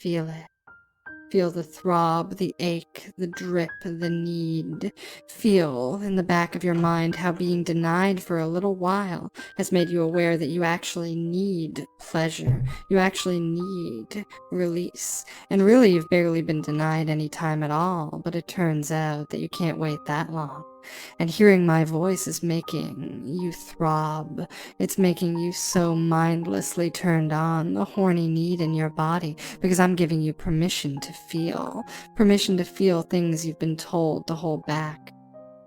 feel it. Feel the throb, the ache, the drip, the need. Feel in the back of your mind how being denied for a little while has made you aware that you actually need pleasure. You actually need release. And really, you've barely been denied any time at all, but it turns out that you can't wait that long. And hearing my voice is making you throb. It's making you so mindlessly turned on, the horny need in your body, because I'm giving you permission to feel things you've been told to hold back.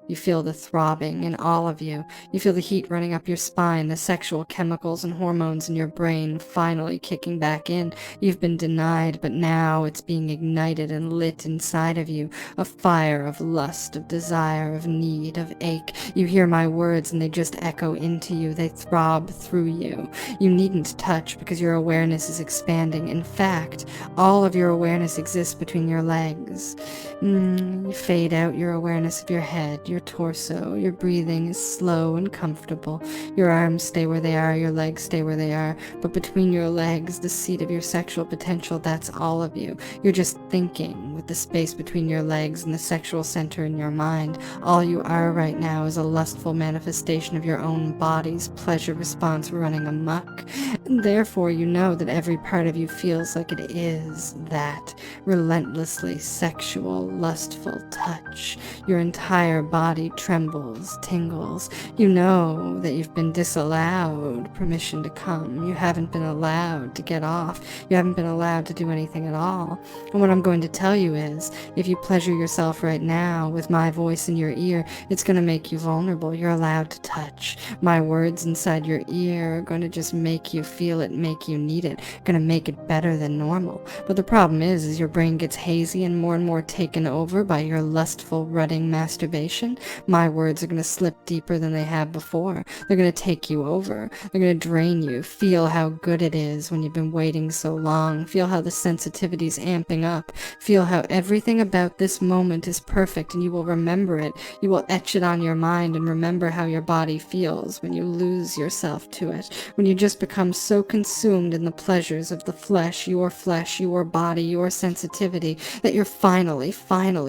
You feel the throbbing in all of you. You feel the heat running up your spine, the sexual chemicals and hormones in your brain finally kicking back in. You've been denied, but now it's being ignited and lit inside of you. A fire of lust, of desire, of need, of ache. You hear my words and they just echo into you. They throb through you. You needn't touch because your awareness is expanding. In fact, all of your awareness exists between your legs. You fade out your awareness of your head, your torso. Your breathing is slow and comfortable. Your arms stay where they are, your legs stay where they are. But between your legs, the seat of your sexual potential, that's all of you. You're just thinking with the space between your legs and the sexual center in your mind. All you are right now is a lustful manifestation of your own body's pleasure response running amok. And therefore, you know that every part of you feels like it is that relentlessly sexual, lustful touch. Your entire body trembles, tingles. You know that you've been disallowed permission to come. You haven't been allowed to get off. You haven't been allowed to do anything at all. And what I'm going to tell you is, if you pleasure yourself right now with my voice in your ear, it's going to make you vulnerable. You're allowed to touch. My words inside your ear are going to just make you feel it, make you need it, going to make it better than normal. But the problem is your brain gets hazy and more taken over by your lustful, rutting masturbation. My words are going to slip deeper than they have before. They're going to take you over. They're going to drain you. Feel how good it is when you've been waiting so long. Feel how the sensitivity's amping up. Feel how everything about this moment is perfect and you will remember it. You will etch it on your mind and remember how your body feels when you lose yourself to it. When you just become so consumed in the pleasures of the flesh, your body, your sensitivity, that you're finally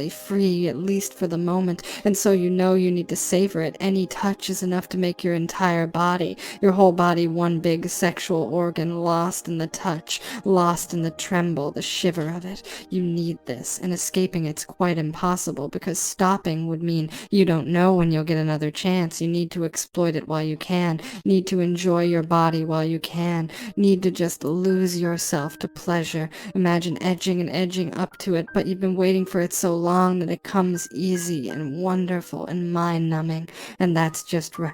free, at least for the moment. And so you know you need to savor it. Any touch is enough to make your entire body, your whole body, one big sexual organ, lost in the touch, lost in the tremble, the shiver of it. You need this, and escaping it's quite impossible, because stopping would mean you don't know when you'll get another chance. You need to exploit it while you can, need to enjoy your body while you can, need to just lose yourself to pleasure. Imagine edging and edging up to it, but you've been waiting for it so long that it comes easy and wonderful and mind-numbing, and that's just right.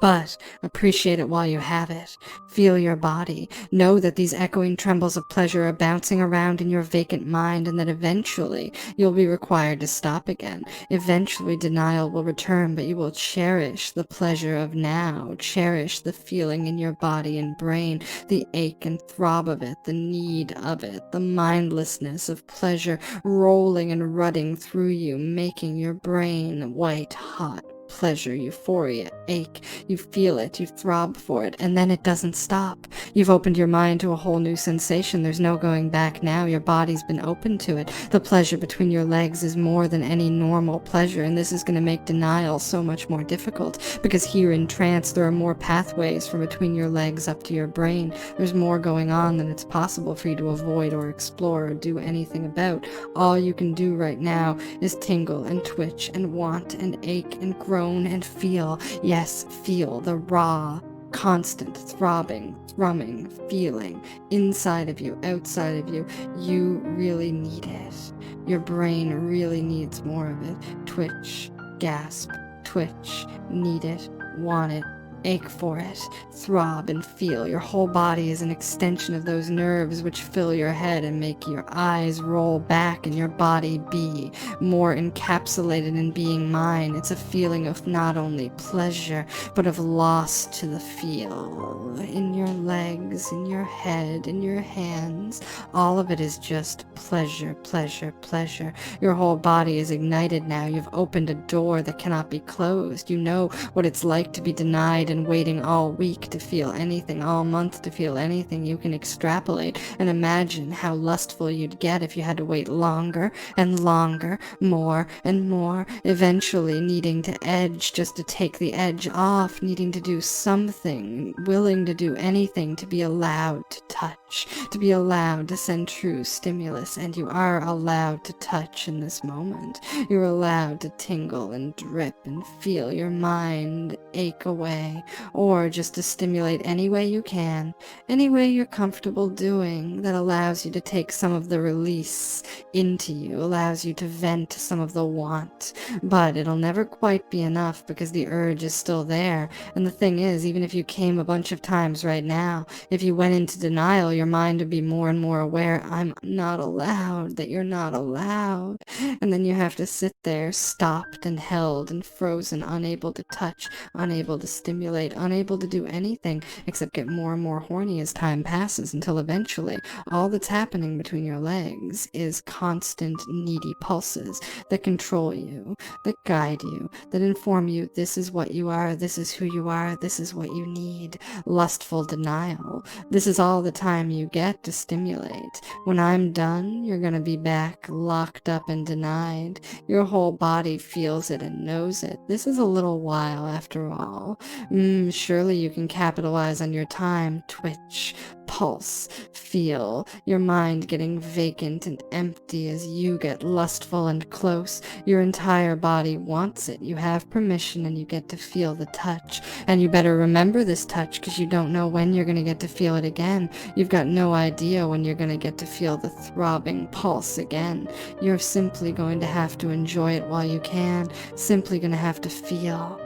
But appreciate it while you have it. Feel your body. Know that these echoing trembles of pleasure are bouncing around in your vacant mind, and that eventually you'll be required to stop again. Eventually denial will return, but you will cherish the pleasure of now. Cherish the feeling in your body and brain, the ache and throb of it, the need of it, the mindlessness of pleasure rolling and rutting through you, making your brain white hot. Pleasure, euphoria, ache. You feel it, you throb for it, and then it doesn't stop. You've opened your mind to a whole new sensation. There's no going back now. Your body's been open to it. The pleasure between your legs is more than any normal pleasure, and this is going to make denial so much more difficult, because here in trance there are more pathways from between your legs up to your brain. There's more going on than it's possible for you to avoid or explore or do anything about. All you can do right now is tingle and twitch and want and ache and groan and feel. Yes, feel the raw, constant throbbing, thrumming feeling inside of you, outside of you. You really need it. Your brain really needs more of it. Twitch, gasp, twitch, need it, want it, ache for it, throb and feel. Your whole body is an extension of those nerves which fill your head and make your eyes roll back and your body be more encapsulated in being mine. It's a feeling of not only pleasure, but of loss to the feel. In your legs, in your head, in your hands, all of it is just pleasure, pleasure, pleasure. Your whole body is ignited now. You've opened a door that cannot be closed. You know what it's like to be denied denied and waiting all week to feel anything, all month to feel anything, you can extrapolate and imagine how lustful you'd get if you had to wait longer and longer, more and more, eventually needing to edge just to take the edge off, needing to do something, willing to do anything to be allowed to touch, to be allowed to send true stimulus. And you are allowed to touch in this moment. You're allowed to tingle and drip and feel your mind ache away, or just to stimulate any way you can, any way you're comfortable doing that allows you to take some of the release into you, allows you to vent some of the want. But it'll never quite be enough because the urge is still there. And the thing is, even if you came a bunch of times right now, if you went into denial, your mind would be more and more aware, I'm not allowed, that you're not allowed. And then you have to sit there, stopped and held and frozen, unable to touch, unable to stimulate, unable to do anything except get more and more horny as time passes, until eventually all that's happening between your legs is constant needy pulses that control you, that guide you, that inform you this is what you are, this is who you are, this is what you need. Lustful denial. This is all the time you get to stimulate. When I'm done, you're gonna be back, locked up and denied. Your whole body feels it and knows it. This is a little while after all. Surely you can capitalize on your time. Twitch, pulse, feel your mind getting vacant and empty as you get lustful and close. Your entire body wants it. You have permission and you get to feel the touch. And you better remember this touch because you don't know when you're going to get to feel it again. You've got no idea when you're going to get to feel the throbbing pulse again. You're simply going to have to enjoy it while you can. Simply going to have to feel.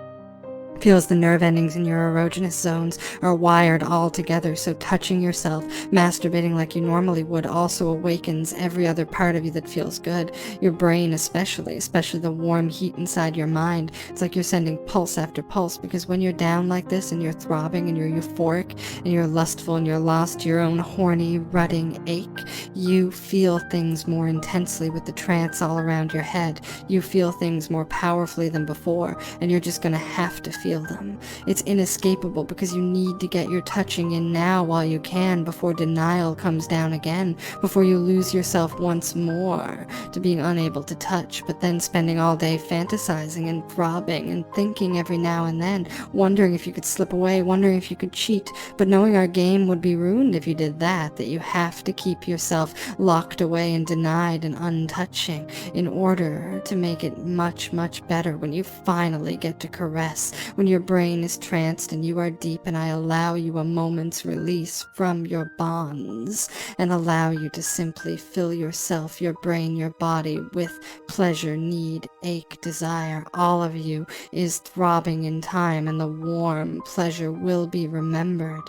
Feels the nerve endings in your erogenous zones are wired all together, so touching yourself, masturbating like you normally would, also awakens every other part of you that feels good. Your brain especially the warm heat inside your mind. It's like you're sending pulse after pulse, because when you're down like this and you're throbbing and you're euphoric and you're lustful and you're lost to your own horny, rutting ache, you feel things more intensely with the trance all around your head. You feel things more powerfully than before, and you're just gonna have to feel them. It's inescapable because you need to get your touching in now while you can, before denial comes down again, before you lose yourself once more to being unable to touch, but then spending all day fantasizing and throbbing and thinking every now and then, wondering if you could slip away, wondering if you could cheat, but knowing our game would be ruined if you did that, that you have to keep yourself locked away and denied and untouching in order to make it much, much better when you finally get to caress, when your brain is tranced and you are deep, and I allow you a moment's release from your bonds and allow you to simply fill yourself, your brain, your body with pleasure, need, ache, desire. All of you is throbbing in time, and the warm pleasure will be remembered.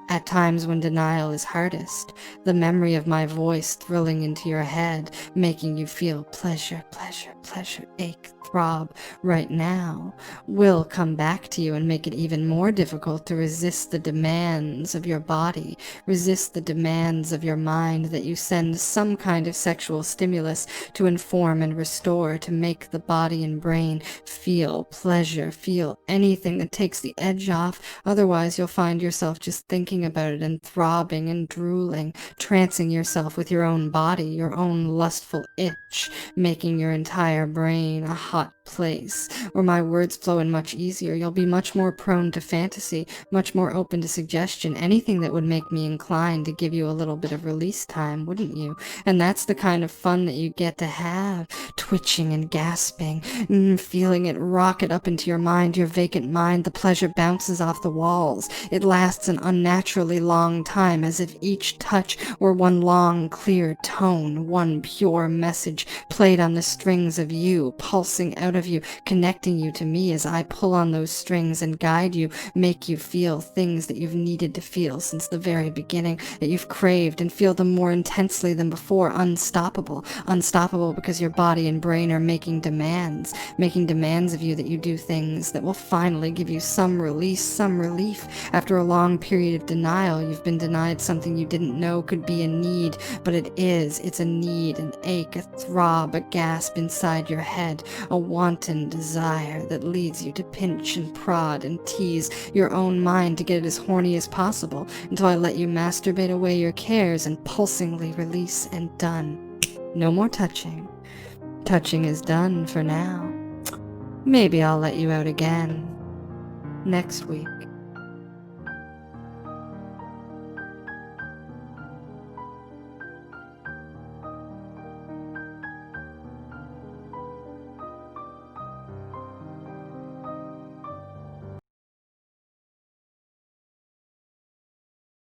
At times when denial is hardest, the memory of my voice thrilling into your head, making you feel pleasure, pleasure, pleasure, ache, throb right now, will come back to you and make it even more difficult to resist the demands of your body, resist the demands of your mind, that you send some kind of sexual stimulus to inform and restore, to make the body and brain feel pleasure, feel anything that takes the edge off. Otherwise, you'll find yourself just thinking about it and throbbing and drooling, trancing yourself with your own body, your own lustful itch, making your entire brain a hot place where my words flow in much easier. You'll be much more prone to fantasy, much more open to suggestion, anything that would make me inclined to give you a little bit of release time, wouldn't you? And that's the kind of fun that you get to have, twitching and gasping, feeling it rocket up into your mind, your vacant mind. The pleasure bounces off the walls. It lasts an unnaturally long time, as if each touch were one long, clear tone, one pure message played on the strings of you, pulsing out of you, connecting you to me as I pull on those strings and guide you, make you feel things that you've needed to feel since the very beginning, that you've craved, and feel them more intensely than before. Unstoppable. Unstoppable because your body and brain are making demands of you, that you do things that will finally give you some release, some relief. After a long period of denial, you've been denied something you didn't know could be a need, but it is. It's a need, an ache, a throb, a gasp inside your head, a want wanton desire that leads you to pinch and prod and tease your own mind to get it as horny as possible until I let you masturbate away your cares and pulsingly release and done. No more touching. Touching is done for now. Maybe I'll let you out again next week.